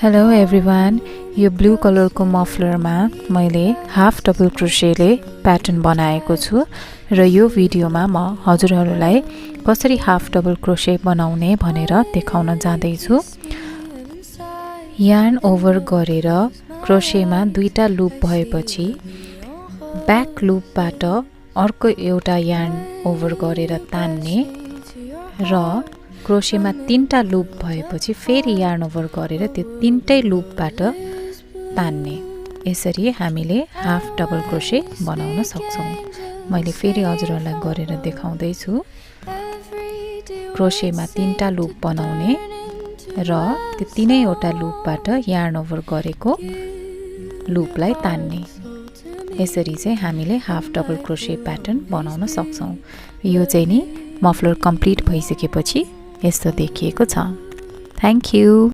Hello everyone, यो blue कलरको मफलरमा मैले हाफ डबल क्रोशेले प्याटर्न बनाएको छु र यो भिडियोमा म हजुरहरूलाई कसरी हाफ डबल क्रोशे बनाउने भनेर देखाउन जाँदैछु। यार्न ओभर गरेर क्रोशेमा दुईटा लुप भएपछि ब्याक लुपबाट अर्को एउटा यार्न ओभर गरेर तान्ने र क्रोशेमा तीनटा लुप भएपछि फेरि यार्न ओभर गरेर त्यो तीनटै लुपबाट तान्ने। यसरी हामीले हाफ डबल क्रोशे बनाउन सक्छौं। मैले फेरि हजुरहरूलाई गरेर देखाउँदै छु। क्रोशेमा तीनटा लुप बनाउने र त्यो तीनैवटा लुपबाट यार्न ओभर गरेको लुपलाई तान्ने। यसरी चाहिँ हामीले हाफ डबल क्रोशे प्याटर्न बनाउन सक्छौं। यो चाहिँ नि मफलर कम्प्लिट भइसकेपछि यस्तो देखिएको छ। Thank you.